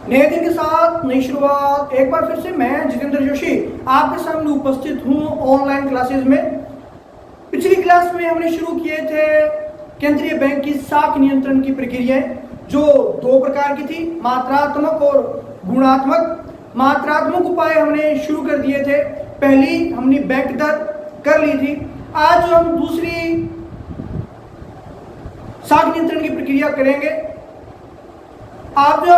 नए दिन के साथ नई शुरुआत। एक बार फिर से मैं जितेंद्र जोशी आपके सामने उपस्थित हूँ ऑनलाइन क्लासेस में। पिछली क्लास में हमने शुरू किए थे केंद्रीय बैंक की साख नियंत्रण की प्रक्रियाएं, जो दो प्रकार की थी, मात्रात्मक और गुणात्मक। मात्रात्मक उपाय हमने शुरू कर दिए थे, पहली हमने बैंक दर कर ली थी। आज हम दूसरी साख नियंत्रण की प्रक्रिया करेंगे। आप जो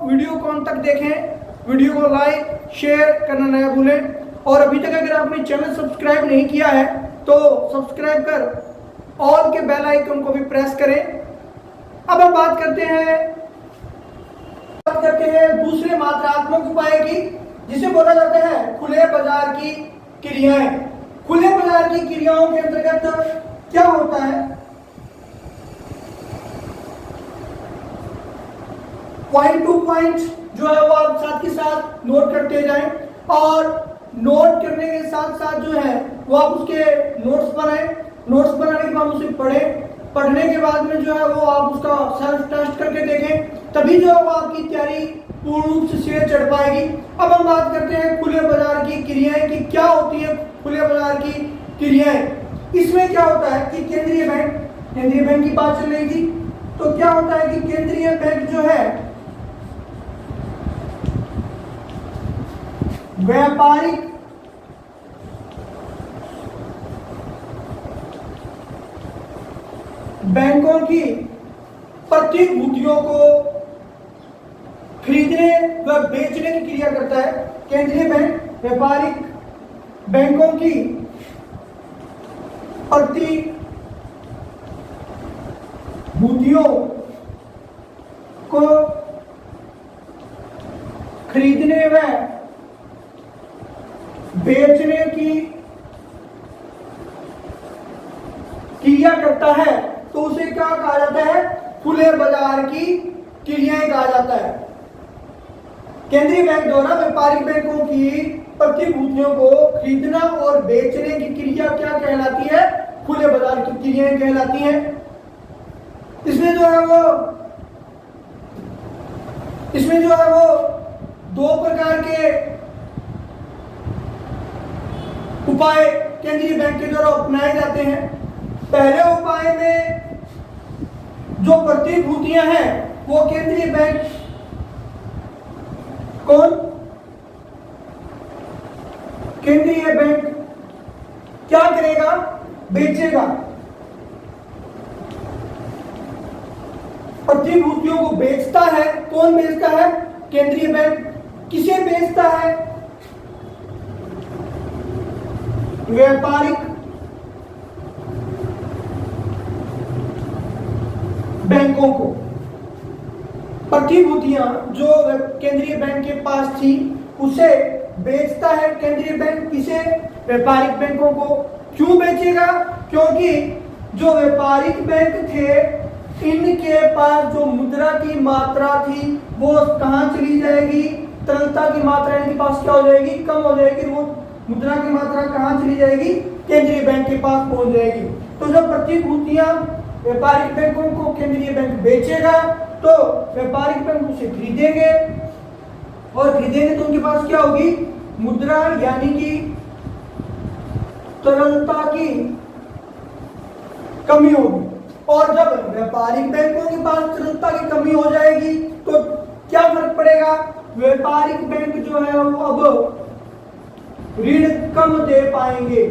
वीडियो को अंत तक देखें, वीडियो को लाइक शेयर करना न भूलें, और अभी तक अगर आपने चैनल सब्सक्राइब नहीं किया है तो सब्सक्राइब कर ऑल के बेल आइकन को भी प्रेस करें। अब हम बात करते हैं दूसरे मात्रात्मक उपाय की, जिसे बोला जाता है खुले बाजार की क्रियाएं। खुले बाजार की क्रियाओं के अंतर्गत क्या होता है, पॉइंट टू पॉइंट जो है वो आप साथ के साथ नोट करते जाएं, और नोट करने के साथ साथ जो है वो आप उसके नोट्स बनाएं। नोट्स बनाने के बाद उसे पढ़ें, पढ़ने के बाद में जो है वो आप उसका सेल्फ टेस्ट करके देखें, तभी जो है वो आपकी तैयारी पूर्ण रूप से चढ़ पाएगी। अब हम बात करते हैं खुले बाजार की क्रियाएं कि क्या होती है खुले बाजार की क्रियाएं। इसमें क्या होता है कि केंद्रीय बैंक की बात चल रही थी, तो क्या होता है कि केंद्रीय बैंक जो है व्यापारिक बैंकों की प्रतिभूतियों को खरीदने व बेचने की क्रिया करता है। केंद्रीय बैंक व्यापारिक बैंकों की प्रतिभूतियों को खरीदने व बेचने की क्रिया करता है, तो उसे क्या कहा जाता है, खुले बाजार की क्रियाएं कहा जाता है। केंद्रीय बैंक द्वारा व्यापारिक बैंकों की प्रतिभूतियों को खरीदना और बेचने की क्रिया क्या कहलाती है, खुले बाजार की क्रियाएं कहलाती हैं। इसमें जो है वो दो प्रकार के उपाय केंद्रीय बैंक के द्वारा अपनाए जाते हैं। पहले उपाय में जो प्रतिभूतियां हैं वो केंद्रीय बैंक क्या करेगा, बेचेगा। प्रतिभूतियों को बेचता है, कौन बेचता है, केंद्रीय बैंक। किसे बेचता है, व्यापारिक बैंकों को। प्रतिभूतियां जो केंद्रीय बैंक के पास थी उसे बेचता है केंद्रीय बैंक, किसे, व्यापारिक बैंकों को। क्यों बेचेगा, क्योंकि जो व्यापारिक बैंक थे इनके पास जो मुद्रा की मात्रा थी वो कहां चली जाएगी, तरलता की मात्रा इनके पास क्या हो जाएगी, कम हो जाएगी। वो मुद्रा की मात्रा कहां चली जाएगी, केंद्रीय बैंक के पास पहुंच जाएगी। तो जब प्रतिभूतियां व्यापारिक बैंकों को केंद्रीय बैंक बेचेगा तो व्यापारिक बैंक उसे खरीदेंगे, और खरीदेंगे तो उनके पास क्या होगी, मुद्रा यानी कि तरलता की कमी होगी। और जब व्यापारिक बैंकों के पास तरलता की कमी हो जाएगी तो क्या फर्क पड़ेगा, व्यापारिक बैंक जो है वो अब ऋण कम दे पाएंगे,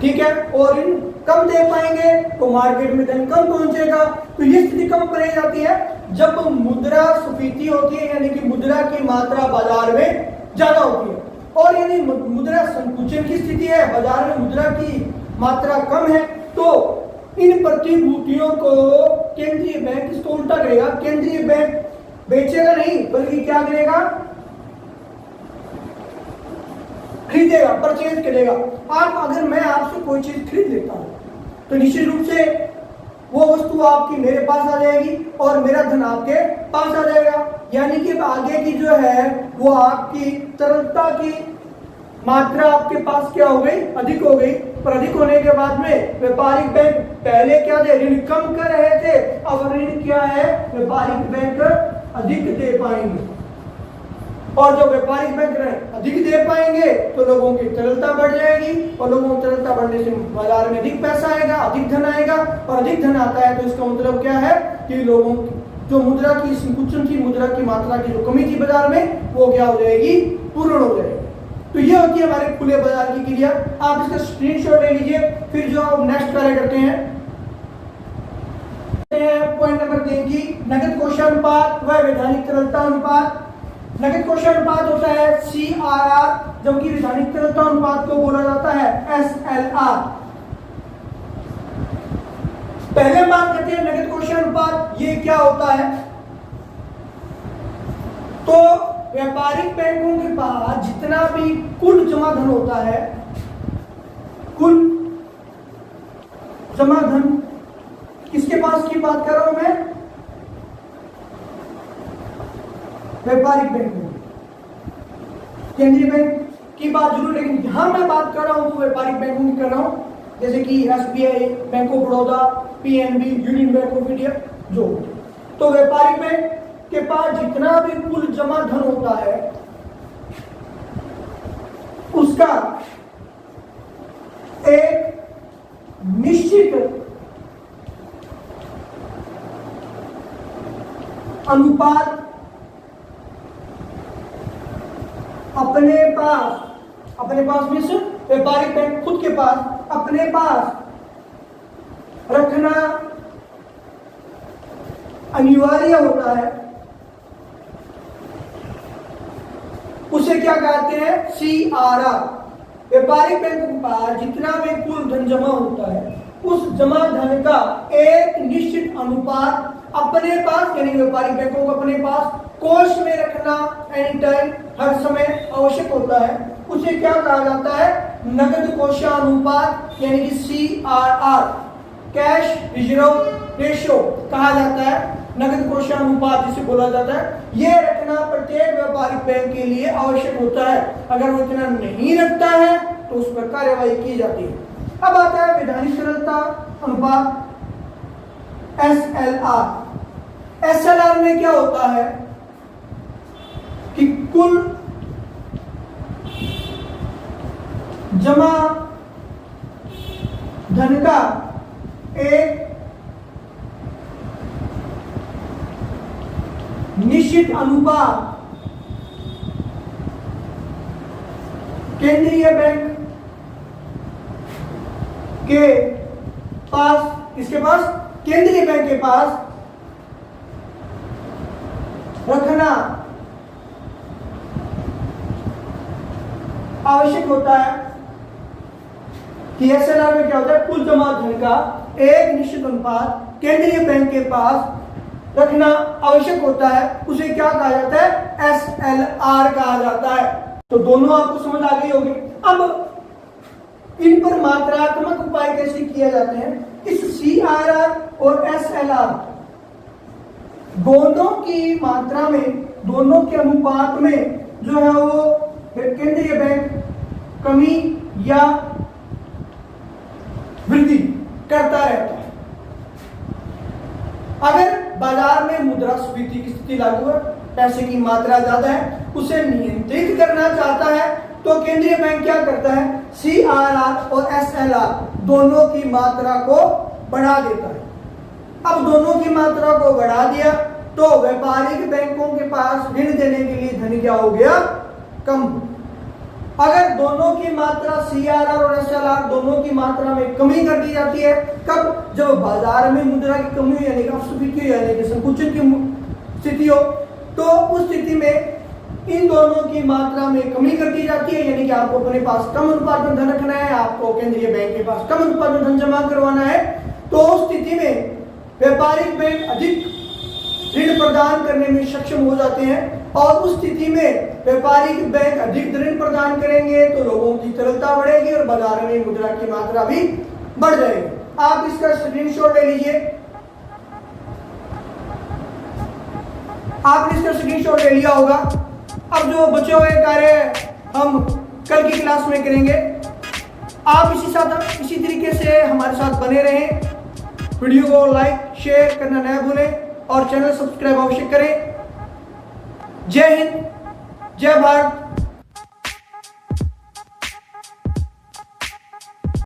ठीक है, और ऋण कम दे पाएंगे तो मार्केट में धन कम पहुंचेगा। तो ये स्थिति कब बनाई जाती है, जब मुद्रा स्फीति होती है, यानी कि मुद्रा की मात्रा बाजार में ज्यादा होती है। और यदि मुद्रा संकुचन की स्थिति है, बाजार में मुद्रा की मात्रा कम है, तो इन प्रतिभूतियों को केंद्रीय बैंक इसको उल्टा करेगा, केंद्रीय बैंक बेचेगा नहीं बल्कि क्या करेगा, खरीदेगा, परचेज करेगा। अगर मैं आपसे कोई चीज खरीद लेता हूं तो निश्चित रूप से वो वस्तु आपकी मेरे पास आ जाएगी और मेरा धन आपके पास आ जाएगा, यानी कि आगे की जो है वो आपकी तरलता की मात्रा आपके पास क्या हो गई, अधिक हो गई। और अधिक होने के बाद में व्यापारिक बैंक पहले क्या थे, ऋण कम कर रहे थे, अब ऋण क्या है, व्यापारिक बैंक अधिक दे पाएंगे। और जो व्यापारिक बैंक अधिक दे पाएंगे तो लोगों की तरलता बढ़ जाएगी, और लोगों की तरलता बढ़ने से बाजार में अधिक पैसा आएगा, अधिक धन आएगा, और अधिक धन आता है तो इसका मतलब क्या है कि लोगों की जो मुद्रा की संकुचन थी, मुद्रा की मात्रा की जो कमी थी बाजार में, वो क्या हो जाएगी, पूर्ण हो जाएगी। तो ये होती है हमारे खुले बाजार की क्रिया। आप इसका स्क्रीनशॉट ले लीजिए। फिर जो आप नेक्स्ट कार्य करते हैं पॉइंट नंबर 3 की नगद कोषानुपात व वैधानिक तरलता अनुपात। नगद कोषानुपात होता है CRR, जबकि वैधानिक तरलता अनुपात को बोला जाता है SLR। पहले बात करते हैं नगद कोषानुपात, ये क्या होता है। तो व्यापारिक बैंकों के पास जितना भी कुल जमा धन होता है, कुल जमा धन किसके पास की बात कर रहा हूं मैं, व्यापारिक बैंकों, केंद्रीय बैंक की बात जरूर, लेकिन यहां मैं बात कर रहा हूं तो व्यापारिक बैंकों की कर रहा हूं, जैसे कि SBI, bank of Baroda, PNB, union bank of India. जो तो व्यापारिक बैंक के पास जितना भी कुल जमा धन होता है उसका एक निश्चित अनुपात अपने पास में से व्यापारिक बैंक खुद के पास अपने पास रखना अनिवार्य होता है, उसे क्या कहते हैं, CRR। व्यापारिक बैंक के पास जितना भी कुल धन जमा होता है उस जमा धन का एक निश्चित अनुपात अपने पास, यानी व्यापारिक बैंकों को अपने पास कोष में रखना एनी टाइम, हर समय आवश्यक होता है। उसे क्या कहा जाता है, नगद कोषानुपात, यानी कि CRR, कैश रिजर्व रेशियो कहा जाता है, नगद कोषानुपात जिसे बोला जाता है। यह रखना प्रत्येक व्यापारिक बैंक के लिए आवश्यक होता है। अगर वो इतना नहीं रखता है तो उस पर कार्यवाही की जाती है। अब आता है वैधानिक तरलता अनुपात SLR। SLR में क्या होता है कि कुल जमा धन का एक निश्चित अनुपात केंद्रीय बैंक के पास, किसके पास, केंद्रीय बैंक के पास रखना आवश्यक होता है। कि SLR में क्या होता है, कुल जमा धन का एक निश्चित अनुपात केंद्रीय बैंक के पास रखना आवश्यक होता है, उसे क्या कहा जाता है, SLR कहा जाता है। तो दोनों आपको समझ आ गई होगी। अब इन पर मात्रात्मक उपाय कैसे किए जाते हैं, इस CRR और SLR दोनों की मात्रा में, दोनों के अनुपात में जो है वो केंद्रीय बैंक कमी या वृद्धि करता रहता है। अगर बाजार में मुद्रास्फीति की स्थिति लागू है, पैसे की मात्रा ज्यादा है, उसे नियंत्रित करना चाहता है, तो केंद्रीय बैंक क्या करता है, CRR और SLR दोनों की मात्रा को बढ़ा देता है। अब दोनों की मात्रा को बढ़ा दिया तो व्यापारिक बैंकों के पास ऋण देने के लिए धन क्या हो गया, कम। अगर दोनों की मात्रा CRR और SLR दोनों की मात्रा में कमी कर दी जाती है, कब, जब बाजार में मुद्रा की कमी यानी कि अपस्फीति यानी कि संकुचन की स्थिति हो, तो उस स्थिति में इन दोनों की मात्रा में कमी कर दी जाती है, यानी कि आपको अपने पास कम अनुपात में धन रखना है, आपको केंद्रीय बैंक के पास कम अनुपात में धन जमा करवाना है। तो उस स्थिति में व्यापारिक बैंक अधिक ऋण प्रदान करने में सक्षम हो जाते हैं, और उस स्थिति में व्यापारिक बैंक अधिक ऋण प्रदान करेंगे तो लोगों की तरलता बढ़ेगी और बाजार में मुद्रा की मात्रा भी बढ़ जाएगी। आप इसका स्क्रीनशॉट ले लीजिए। आपने इसका स्क्रीनशॉट ले लिया होगा। अब जो बचे हुए कार्य हम कल की क्लास में करेंगे। आप इसी तरीके से हमारे साथ बने रहें। वीडियो को लाइक शेयर करना न भूलें और चैनल सब्सक्राइब अवश्य करें। जय हिंद, जय भारत।